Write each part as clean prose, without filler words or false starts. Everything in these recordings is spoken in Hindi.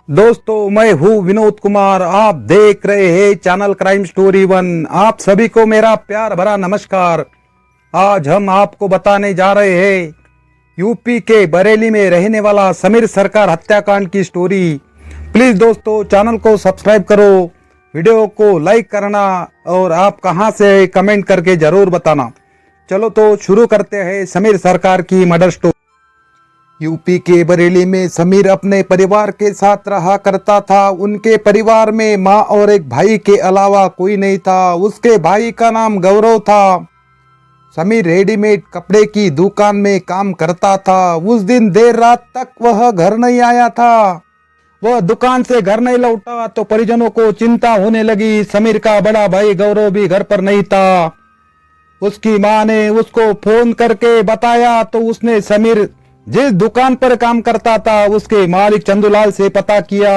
दोस्तों, मैं हूँ विनोद कुमार। आप देख रहे हैं चैनल क्राइम स्टोरी 1। आप सभी को मेरा प्यार भरा नमस्कार। आज हम आपको बताने जा रहे हैं यूपी के बरेली में रहने वाला समीर सरकार हत्याकांड की स्टोरी। प्लीज दोस्तों, चैनल को सब्सक्राइब करो, वीडियो को लाइक करना और आप कहां से कमेंट करके जरूर बताना। चलो तो शुरू करते हैं समीर सरकार की मर्डर स्टोरी। यूपी के बरेली में समीर अपने परिवार के साथ रहा करता था। उनके परिवार में माँ और एक भाई के अलावा कोई नहीं था। उसके भाई का नाम गौरव था। समीर रेडीमेड कपड़े की दुकान में काम करता था। उस दिन देर रात तक वह घर नहीं आया था। वह दुकान से घर नहीं लौटा तो परिजनों को चिंता होने लगी। समीर का बड़ा भाई गौरव भी घर पर नहीं था। उसकी माँ ने उसको फोन करके बताया तो उसने समीर जिस दुकान पर काम करता था उसके मालिक चंदूलाल से पता किया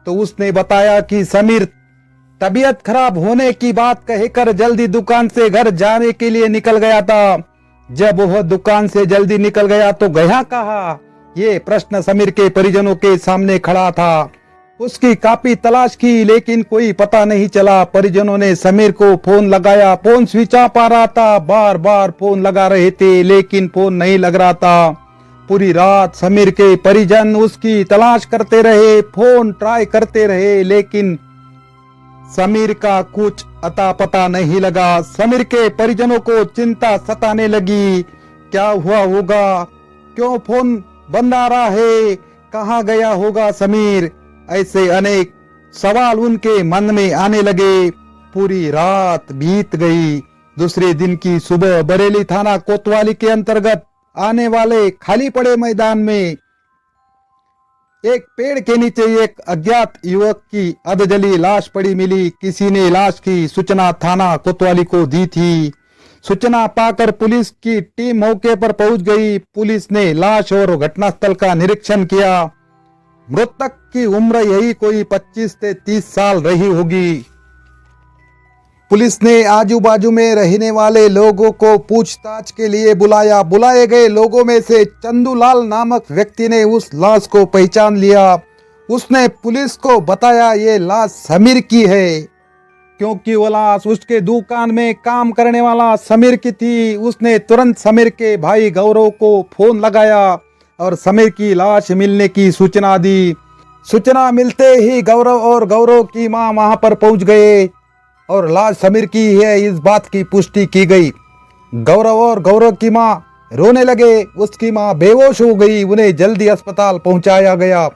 तो उसने बताया कि समीर तबीयत खराब होने की बात कहकर जल्दी दुकान से घर जाने के लिए निकल गया था। जब वह दुकान से जल्दी निकल गया तो गया कहाँ, ये प्रश्न समीर के परिजनों के सामने खड़ा था। उसकी काफी तलाश की लेकिन कोई पता नहीं चला। परिजनों ने समीर को फोन लगाया, फोन स्विच ऑफ आ रहा था। बार बार फोन लगा रहे थे लेकिन फोन नहीं लग रहा था। पूरी रात समीर के परिजन उसकी तलाश करते रहे, फोन ट्राई करते रहे लेकिन समीर का कुछ अता पता नहीं लगा। समीर के परिजनों को चिंता सताने लगी। क्या हुआ होगा, क्यों फोन बंद आ रहा है, कहाँ गया होगा समीर, ऐसे अनेक सवाल उनके मन में आने लगे। पूरी रात बीत गई। दूसरे दिन की सुबह बरेली थाना कोतवाली के अंतर्गत आने वाले खाली पड़े मैदान में एक पेड़ के नीचे एक अज्ञात युवक की अधजली लाश पड़ी मिली। किसी ने लाश की सूचना थाना कोतवाली को दी थी। सूचना पाकर पुलिस की टीम मौके पर पहुंच गई। पुलिस ने लाश और घटनास्थल का निरीक्षण किया। मृतक की उम्र यही कोई 25 से 30 साल रही होगी। पुलिस ने आजू बाजू में रहने वाले लोगों को पूछताछ के लिए बुलाया। बुलाए गए लोगों में से चंदूलाल नामक व्यक्ति ने उस लाश को पहचान लिया। उसने पुलिस को बताया ये लाश समीर की है, क्योंकि वो लाश उसके दुकान में काम करने वाला समीर की थी। उसने तुरंत समीर के भाई गौरव को फोन लगाया और समीर की लाश मिलने की सूचना दी। सूचना मिलते ही गौरव और गौरव की मां वहां पर पहुंच गए और लाश समीर की है इस बात की पुष्टि की गई। गौरव और गौरव की मां रोने लगे। उसकी मां बेहोश हो गई। उन्हें जल्दी अस्पताल पहुंचाया गया।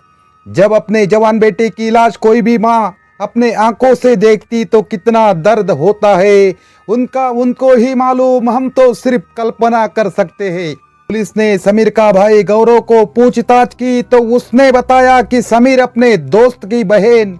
जब अपने जवान बेटे की लाश कोई भी मां अपने आंखों से देखती तो कितना दर्द होता है उनको ही मालूम, हम तो सिर्फ कल्पना कर सकते हैं। पुलिस ने समीर का भाई गौरव को पूछताछ की तो उसने बताया कि समीर अपने दोस्त की बहन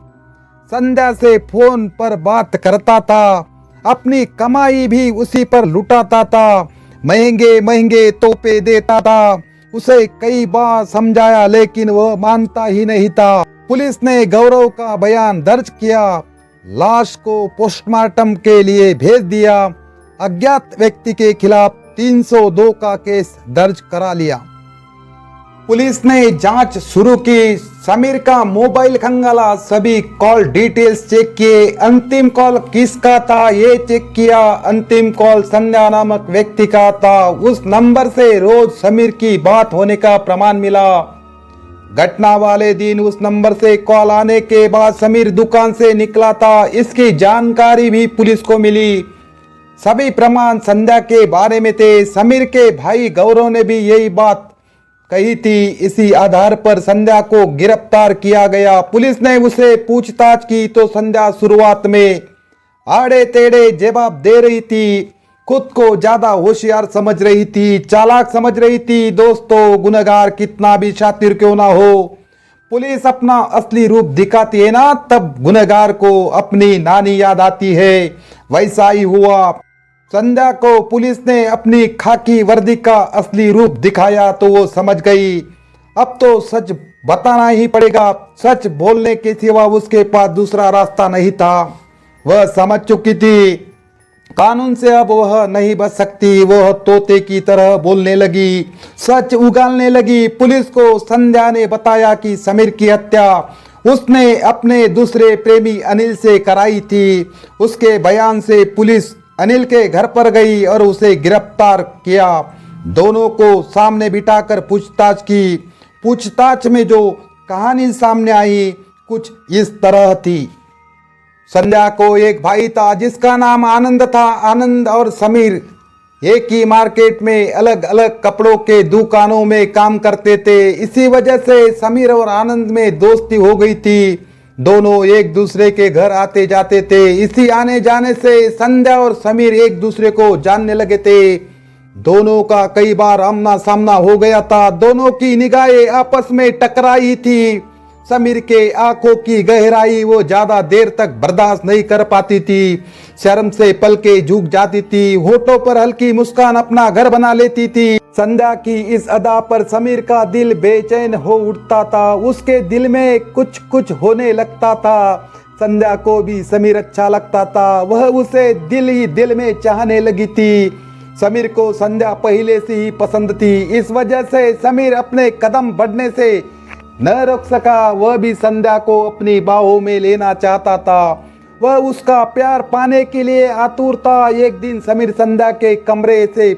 संध्या से फोन पर बात करता था। अपनी कमाई भी उसी पर लुटाता था। महंगे महंगे तोहफे देता था। उसे कई बार समझाया लेकिन वह मानता ही नहीं था। पुलिस ने गौरव का बयान दर्ज किया। लाश को पोस्टमार्टम के लिए भेज दिया। अज्ञात व्यक्ति के खिलाफ 302 का केस दर्ज करा लिया। पुलिस ने जांच शुरू की। समीर का मोबाइल खंगाला, सभी कॉल डिटेल्स चेक किए। अंतिम कॉल किसका था ये चेक किया। अंतिम कॉल संध्या नामक व्यक्ति का था। उस नंबर से रोज समीर की बात होने का प्रमाण मिला। घटना वाले दिन उस नंबर से कॉल आने के बाद समीर दुकान से निकला था, इसकी जानकारी भी पुलिस को मिली। सभी प्रमाण संध्या के बारे में थे। समीर के भाई गौरव ने भी यही बात कही थी। इसी आधार पर संध्या को गिरफ्तार किया गया। पुलिस ने उसे पूछताछ की तो संध्या शुरुआत में आड़े टेढ़े जवाब दे रही थी। खुद को ज्यादा होशियार समझ रही थी, चालाक समझ रही थी। दोस्तों, गुनहगार कितना भी शातिर क्यों ना हो, पुलिस अपना असली रूप दिखाती है ना, तब गुनहगार को अपनी नानी याद आती है। वैसा ही हुआ। संध्या को पुलिस ने अपनी खाकी वर्दी का असली रूप दिखाया तो वो समझ गई अब तो सच बताना ही पड़ेगा। सच बोलने के सिवा उसके पास दूसरा रास्ता नहीं था। वह समझ चुकी थी कानून से अब वह नहीं बच सकती। वह तोते की तरह बोलने लगी, सच उगलने लगी। पुलिस को संध्या ने बताया कि समीर की हत्या उसने अपने दूसरे प्रेमी अनिल से कराई थी। उसके बयान से पुलिस अनिल के घर पर गई और उसे गिरफ्तार किया। दोनों को सामने बिठाकर पूछताछ की। पूछताछ में जो कहानी सामने आई कुछ इस तरह थी। संध्या को एक भाई था जिसका नाम आनंद था। आनंद और समीर एक ही मार्केट में अलग अलग कपड़ों के दुकानों में काम करते थे। इसी वजह से समीर और आनंद में दोस्ती हो गई थी। दोनों एक दूसरे के घर आते जाते थे। इसी आने जाने से संध्या और समीर एक दूसरे को जानने लगे थे। दोनों का कई बार आमना सामना हो गया था। दोनों की निगाहें आपस में टकराई थी। समीर के आंखों की गहराई वो ज्यादा देर तक बर्दाश्त नहीं कर पाती थी। शर्म से पलकें झुक जाती थी। होठों पर हल्की मुस्कान अपना घर बना लेती थी। संध्या की इस अदा पर समीर का दिल बेचैन हो उठता था। उसके दिल में कुछ कुछ होने लगता था। संध्या को भी समीर अच्छा लगता था। वह उसे दिल ही दिल में चाहने लगी थी। समीर को संध्या पहले से ही पसंद थी। इस वजह से समीर अपने कदम बढ़ने से न रोक सका। वह भी संध्या को अपनी बाहों में लेना चाहता था। वह उसका प्यार पाने के लिए आतुर था। एक दिन समीर संध्या के कमरे से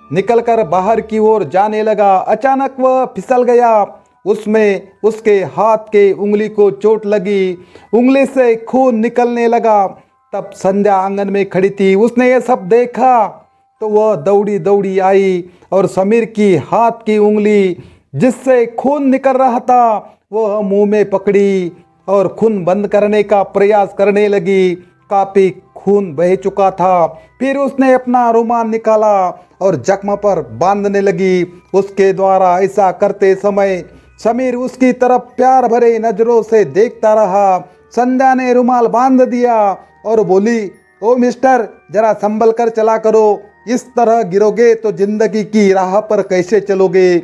निकलकर बाहर की ओर जाने लगा। अचानक वह फिसल गया। उसमें उसके हाथ के उंगली को चोट लगी। उंगली से खून निकलने लगा। तब संध्या आंगन में खड़ी थी। उसने ये सब देखा तो वह दौड़ी दौड़ी आई और समीर की हाथ की उंगली जिससे खून निकल रहा था वह मुंह में पकड़ी और खून बंद करने का प्रयास करने लगी। काफी खून बह चुका था। फिर उसने अपना रुमाल निकाला और जख्म पर बांधने लगी। उसके द्वारा ऐसा करते समय समीर उसकी तरफ प्यार भरे नजरों से देखता रहा। संध्या ने रुमाल बांध दिया और बोली, ओ मिस्टर, जरा संभल कर चला करो। इस तरह गिरोगे तो जिंदगी की राह पर कैसे चलोगे?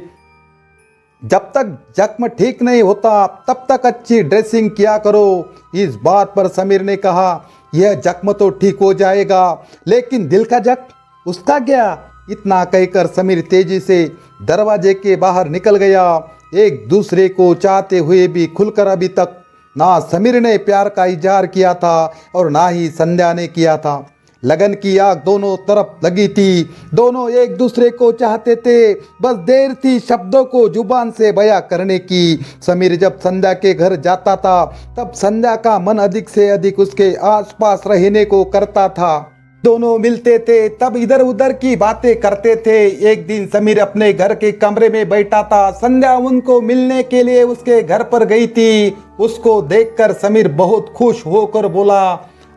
जब तक जख्म ठीक नहीं होता तब तक अच्छी ड्रेसिंग किया करो। इस बात पर समीर ने कहा, यह जख्म तो ठीक हो जाएगा, लेकिन दिल का जख्म, उसका क्या? इतना कहकर समीर तेजी से दरवाजे के बाहर निकल गया। एक दूसरे को चाहते हुए भी खुलकर अभी तक ना समीर ने प्यार का इजहार किया था और ना ही संध्या ने किया था। लगन की आग दोनों तरफ लगी थी। दोनों एक दूसरे को चाहते थे। बस देर थी शब्दों को जुबान से बयां करने की। समीर जब संध्या के घर जाता था तब संध्या का मन अधिक से अधिक उसके आसपास रहने को करता था। दोनों मिलते थे तब इधर उधर की बातें करते थे। एक दिन समीर अपने घर के कमरे में बैठा था। संध्या उनको मिलने के लिए उसके घर पर गई थी। उसको देखकर समीर बहुत खुश होकर बोला,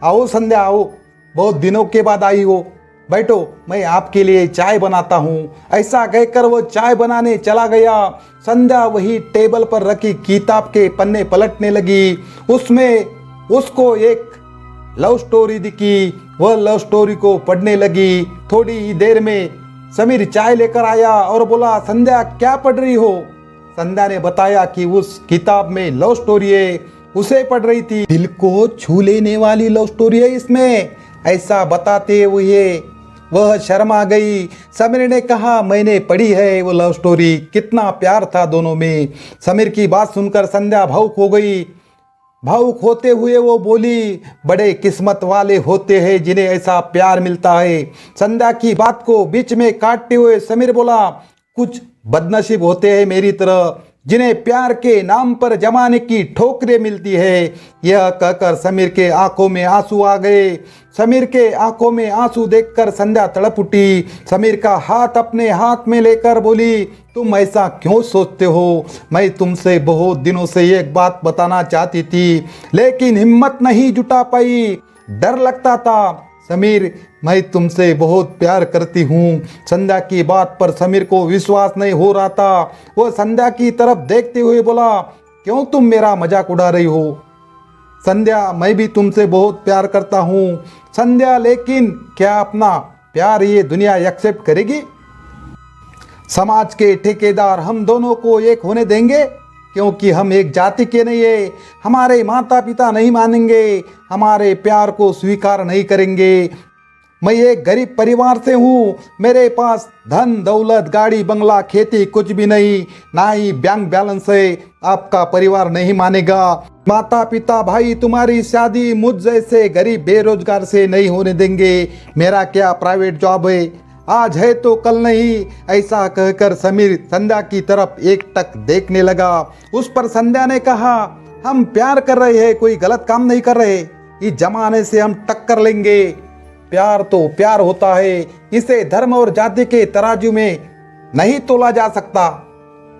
आओ संध्या आओ, बहुत दिनों के बाद आई हो, बैठो, मैं आपके लिए चाय बनाता हूँ। ऐसा कहकर वो चाय बनाने चला गया। संध्या वही टेबल पर रखी किताब के पन्ने पलटने लगी। उसमें उसको एक लव स्टोरी दिखी। वह लव स्टोरी को पढ़ने लगी। थोड़ी ही देर में समीर चाय लेकर आया और बोला, संध्या क्या पढ़ रही हो? संध्या ने बताया कि उस किताब में लव स्टोरी है, उसे पढ़ रही थी। दिल को छू लेने वाली लव स्टोरी है इसमें, ऐसा बताते हुए वह शर्मा गई। समीर ने कहा, मैंने पढ़ी है वो लव स्टोरी, कितना प्यार था दोनों में। समीर की बात सुनकर संध्या भावुक हो गई। भावुक होते हुए वो बोली, बड़े किस्मत वाले होते हैं जिन्हें ऐसा प्यार मिलता है। संध्या की बात को बीच में काटते हुए समीर बोला, कुछ बदनसीब होते हैं मेरी तरह जिन्हें प्यार के नाम पर जमाने की ठोकरें मिलती है। यह कहकर समीर के आंखों में आंसू आ गए। समीर के आंखों में आंसू देखकर संध्या तड़प उठी। समीर का हाथ अपने हाथ में लेकर बोली, तुम ऐसा क्यों सोचते हो? मैं तुमसे बहुत दिनों से एक बात बताना चाहती थी, लेकिन हिम्मत नहीं जुटा पाई, डर लगता था। समीर, मैं तुमसे बहुत प्यार करती हूँ। संध्या की बात पर समीर को विश्वास नहीं हो रहा था। वह संध्या की तरफ देखते हुए बोला, क्यों तुम मेरा मजाक उड़ा रही हो? संध्या, मैं भी तुमसे बहुत प्यार करता हूँ। संध्या, लेकिन क्या अपना प्यार ये दुनिया एक्सेप्ट करेगी? समाज के ठेकेदार हम दोनों को एक होने देंगे? क्योंकि हम एक जाति के नहीं है। हमारे माता पिता नहीं मानेंगे, हमारे प्यार को स्वीकार नहीं करेंगे। मैं एक गरीब परिवार से हूँ, मेरे पास धन दौलत गाड़ी बंगला खेती कुछ भी नहीं, ना ही बैंक बैलेंस है। आपका परिवार नहीं मानेगा। माता पिता भाई तुम्हारी शादी मुझ जैसे गरीब बेरोजगार से नहीं होने देंगे। मेरा क्या प्राइवेट जॉब है, आज है तो कल नहीं। ऐसा कहकर समीर संध्या की तरफ एकटक देखने लगा। उस पर संध्या ने कहा, हम प्यार कर रहे हैं, कोई गलत काम नहीं कर रहे। इस जमाने से हम टक्कर लेंगे। प्यार तो प्यार होता है, इसे धर्म और जाति के तराजू में नहीं तोला जा सकता,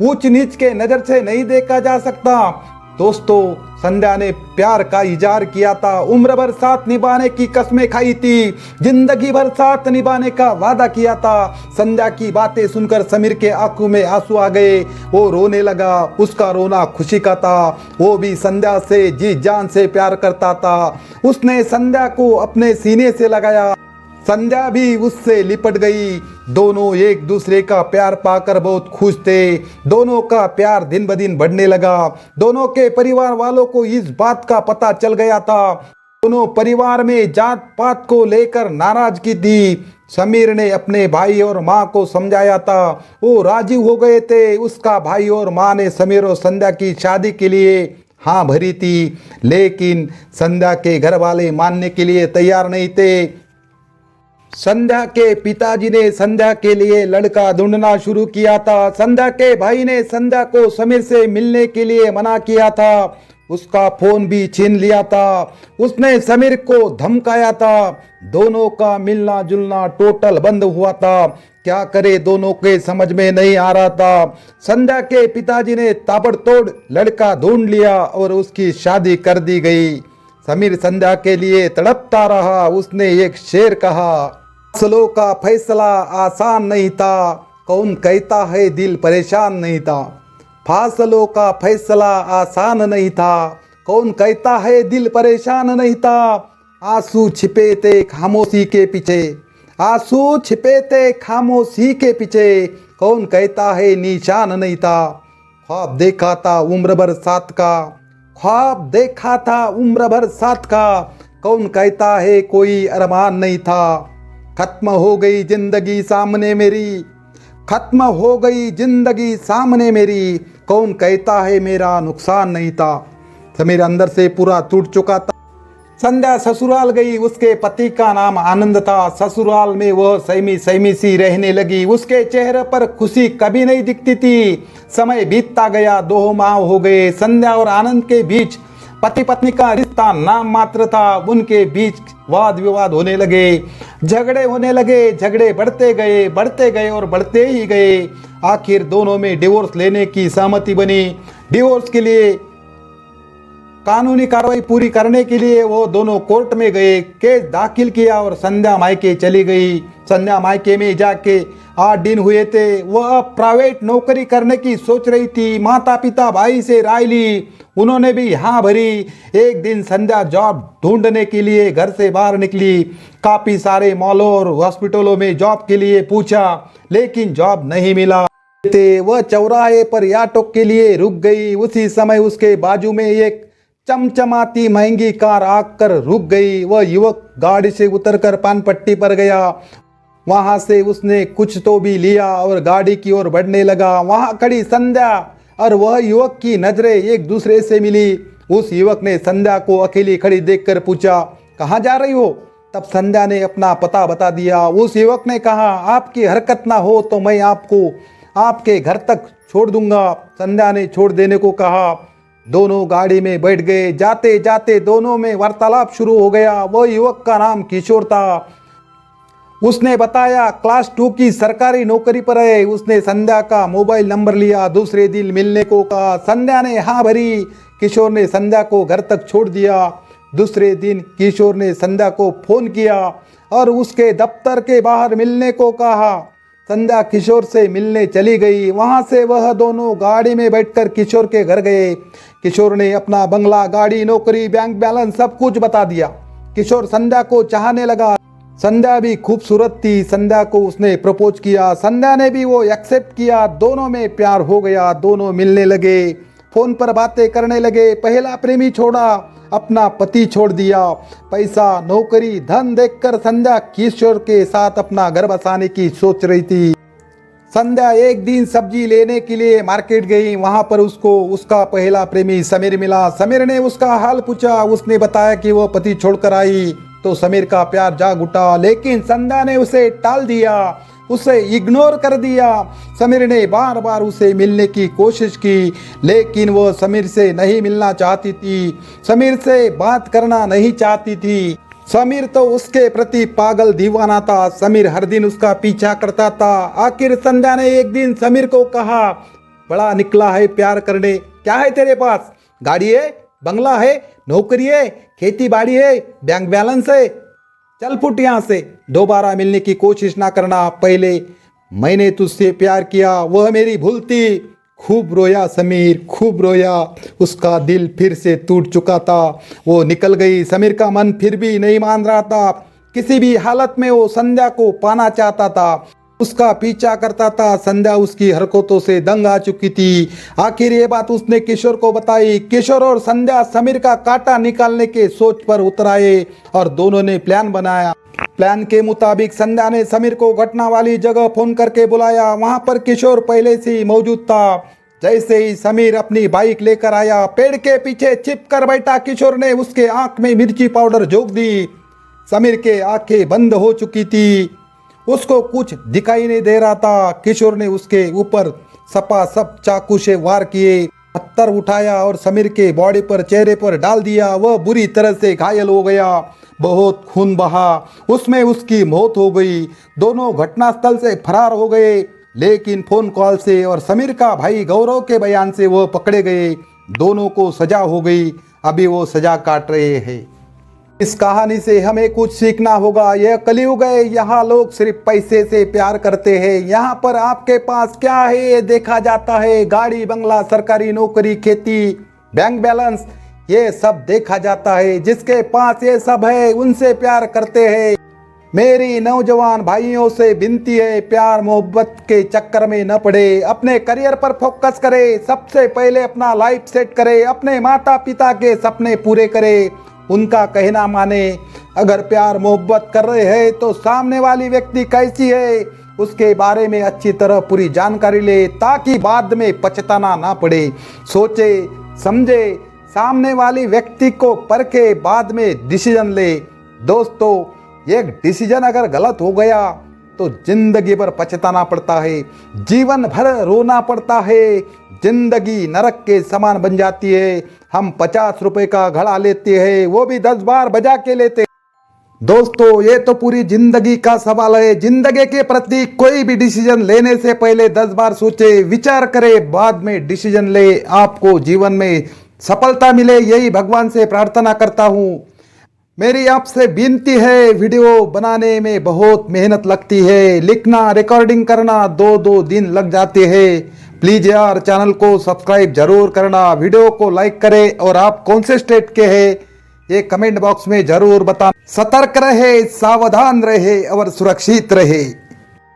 ऊंच नीच के नजर से नहीं देखा जा सकता। दोस्तों, संध्या ने प्यार का इजहार किया था, उम्र भर साथ निभाने की कस्में खाई थी, जिंदगी भर साथ निभाने का वादा किया था। संध्या की बातें सुनकर समीर के आंखों में आंसू आ गए। वो रोने लगा। उसका रोना खुशी का था। वो भी संध्या से जी जान से प्यार करता था। उसने संध्या को अपने सीने से लगाया। संध्या भी उससे लिपट गई। दोनों एक दूसरे का प्यार पाकर बहुत खुश थे। दोनों का प्यार दिन ब दिन बढ़ने लगा। दोनों के परिवार वालों को इस बात का पता चल गया था। दोनों परिवार में जात पात को लेकर नाराजगी थी। समीर ने अपने भाई और माँ को समझाया था, वो राजी हो गए थे। उसका भाई और माँ ने समीर और संध्या की शादी के लिए हाँ भरी थी, लेकिन संध्या के घर वाले मानने के लिए तैयार नहीं थे। संध्या के पिताजी ने संध्या के लिए लड़का ढूंढना शुरू किया था। संध्या के भाई ने संध्या को समीर से मिलने के लिए मना किया था। उसका फोन भी छीन लिया था। उसने समीर को धमकाया था। दोनों का मिलना जुलना टोटल बंद हुआ था। क्या करे दोनों के समझ में नहीं आ रहा था। संध्या के पिताजी ने ताबड़तोड़ लड़का ढूंढ लिया और उसकी शादी कर दी गई। समीर संध्या के लिए तड़पता रहा। उसने एक शेर कहा, फैसलों का फैसला आसान नहीं था, कौन कहता है दिल परेशान नहीं था। फैसलों का फैसला आसान नहीं था, कौन कहता है दिल परेशान नहीं था। आंसू छिपे थे खामोशी के पीछे, आंसू छिपे थे खामोशी के पीछे, कौन कहता है निशान नहीं था। ख्वाब देखा था उम्र भर साथ का, ख्वाब देखा था उम्र भर साथ का, कौन कहता है कोई अरमान नहीं था। खत्म हो गई जिंदगी सामने मेरी, खत्म हो गई जिंदगी सामने मेरी, कौन कहता है मेरा नुकसान नहीं था। समीर अंदर से पूरा टूट चुका था। संध्या ससुराल गई। उसके पति का नाम आनंद था। ससुराल में वह सहमी सहमी सी रहने लगी। उसके चेहरे पर खुशी कभी नहीं दिखती थी। समय बीतता गया। 2 माह हो गए। संध्या और आनंद के बीच पति पत्नी का रिश्ता नाम मात्र था। उनके बीच वाद विवाद होने लगे, झगड़े होने लगे। झगड़े बढ़ते गए और बढ़ते ही गए। आखिर दोनों में डिवोर्स लेने की सहमति बनी। डिवोर्स के लिए कानूनी कार्रवाई पूरी करने के लिए वो दोनों कोर्ट में गए, केस दाखिल किया और संध्या मायके चली गई। संध्या मायके में जाके 8 दिन हुए थे। वह प्राइवेट नौकरी करने की सोच रही थी। माता पिता भाई से राय ली, उन्होंने भी हाँ भरी। एक दिन संध्या जॉब ढूंढने के लिए घर से बाहर निकली। काफ़ी सारे मॉलों और हॉस्पिटलों में जॉब के लिए पूछा, लेकिन जॉब नहीं मिला। वह चौराहे पर ऑटो के लिए रुक गई। उसी समय उसके बाजू में एक चमचमाती महंगी कार आकर रुक गई। वह युवक गाड़ी से उतरकर पान पट्टी पर गया। वहां से उसने कुछ तो भी लिया और गाड़ी की ओर बढ़ने लगा। वहां खड़ी संध्या और वह युवक की नजरें एक दूसरे से मिली। उस युवक ने संध्या को अकेली खड़ी देखकर पूछा, कहाँ जा रही हो? तब संध्या ने अपना पता बता दिया। उस युवक ने कहा, आपकी हरकत ना हो तो मैं आपको आपके घर तक छोड़ दूंगा। संध्या ने छोड़ देने को कहा। दोनों गाड़ी में बैठ गए। जाते जाते दोनों में वार्तालाप शुरू हो गया। वह युवक का नाम किशोर था। उसने बताया क्लास 2 की सरकारी नौकरी पर है। उसने संध्या का मोबाइल नंबर लिया। दूसरे दिन मिलने को कहा। संध्या ने हाँ भरी। किशोर ने संध्या को घर तक छोड़ दिया। दूसरे दिन किशोर ने संध्या को फोन किया और उसके दफ्तर के बाहर मिलने को कहा। संध्या किशोर से मिलने चली गई। वहां से वह दोनों गाड़ी में बैठकर किशोर के घर गए। किशोर ने अपना बंगला, गाड़ी, नौकरी, बैंक बैलेंस सब कुछ बता दिया। किशोर संध्या को चाहने लगा। संध्या भी खूबसूरत थी। संध्या को उसने प्रपोज किया। संध्या ने भी वो एक्सेप्ट किया। दोनों में प्यार हो गया। दोनों मिलने लगे, फोन पर बातें करने लगे। पहला प्रेमी छोड़ा, अपना पति छोड़ दिया। पैसा, नौकरी, धन देखकर संध्या किशोर के साथ अपना घर बसाने की सोच रही थी। संध्या एक दिन सब्जी लेने के लिए मार्केट गई। वहां पर उसको उसका पहला प्रेमी समीर मिला। समीर ने उसका हाल पूछा। उसने बताया कि वो पति छोड़कर आई तो समीर का प्यार जाग उठा, लेकिन संध्या ने उसे टाल दिया, उसे इग्नोर कर दिया। समीर ने बार बार उसे मिलने की कोशिश की, लेकिन वो समीर से नहीं मिलना चाहती थी, समीर से बात करना नहीं चाहती थी। समीर तो उसके प्रति पागल दीवाना था। समीर हर दिन उसका पीछा करता था। आखिर संध्या ने एक दिन समीर को कहा, बड़ा निकला है प्यार करने, क्या है तेरे पास? गाड़ी है, बंगला है, नौकरी है, खेती बाड़ी है, बैंक बैलेंस है, चल फुट यहाँ से, दोबारा मिलने की कोशिश ना करना। पहले मैंने तुझसे प्यार किया, वह मेरी भूल थी। खूब रोया समीर, खूब रोया। उसका दिल फिर से टूट चुका था। वो निकल गई। समीर का मन फिर भी नहीं मान रहा था। किसी भी हालत में वो संध्या को पाना चाहता था, उसका पीछा करता था। संध्या उसकी हरकतों से दंग आ चुकी थी। आखिर ये बात उसने किशोर को बताई। किशोर और संध्या समीर का कांटा निकालने के सोच पर उतर आए और दोनों ने प्लान बनाया। प्लान के मुताबिक संध्या ने समीर को घटना वाली जगह फोन करके बुलाया। वहां पर किशोर पहले से ही मौजूद था। जैसे ही समीर अपनी बाइक लेकर आया, पेड़ के पीछे छिप कर बैठा किशोर ने उसके आंख में मिर्ची पाउडर झोंक दी। समीर के आंखें बंद हो चुकी थी, उसको कुछ दिखाई नहीं दे रहा था। किशोर ने उसके ऊपर सपासप चाकू से वार किए, पत्थर उठाया और समीर के बॉडी पर, चेहरे पर डाल दिया। वह बुरी तरह से घायल हो गया, बहुत खून बहा, उसमें उसकी मौत हो गई। दोनों घटनास्थल से फरार हो गए, लेकिन फोन कॉल से और समीर का भाई गौरव के बयान से वह पकड़े गए। दोनों को सजा हो गई, अभी वो सजा काट रहे हैं। इस कहानी से हमें कुछ सीखना होगा। यह कलयुग है, यहाँ लोग सिर्फ पैसे से प्यार करते हैं। यहाँ पर आपके पास क्या है ये देखा जाता है। गाड़ी, बंगला, सरकारी नौकरी, खेती, बैंक बैलेंस, ये सब देखा जाता है। जिसके पास ये सब है उनसे प्यार करते हैं। मेरी नौजवान भाइयों से विनती है, प्यार मोहब्बत के चक्कर में न पड़े, अपने करियर पर फोकस करे। सबसे पहले अपना लाइफ सेट करे, अपने माता पिता के सपने पूरे करे, उनका कहना माने। अगर प्यार मोहब्बत कर रहे हैं तो सामने वाली व्यक्ति कैसी है उसके बारे में अच्छी तरह पूरी जानकारी ले, ताकि बाद में पछताना ना पड़े। सोचे समझे, सामने वाली व्यक्ति को परखे, बाद में डिसीजन ले। दोस्तों, एक डिसीजन अगर गलत हो गया तो जिंदगी भर पछताना पड़ता है, जीवन भर रोना पड़ता है, जिंदगी नरक के समान बन जाती है। हम 50 रुपए का घड़ा लेते हैं, वो भी 10 बार बजा के लेते हैं। दोस्तों, ये तो पूरी जिंदगी का सवाल है। जिंदगी के प्रति कोई भी डिसीजन लेने से पहले 10 बार सोचे, विचार करे, बाद में डिसीजन ले। आपको जीवन में सफलता मिले, यही भगवान से प्रार्थना करता हूँ। मेरी आपसे विनती है, वीडियो बनाने में बहुत मेहनत लगती है, लिखना, रिकॉर्डिंग करना 2-2 दिन लग जाते हैं। प्लीज यार, चैनल को सब्सक्राइब जरूर करना, वीडियो को लाइक करें और आप कौन से स्टेट के हैं ये कमेंट बॉक्स में जरूर बताना। सतर्क रहे, सावधान रहे और सुरक्षित रहे।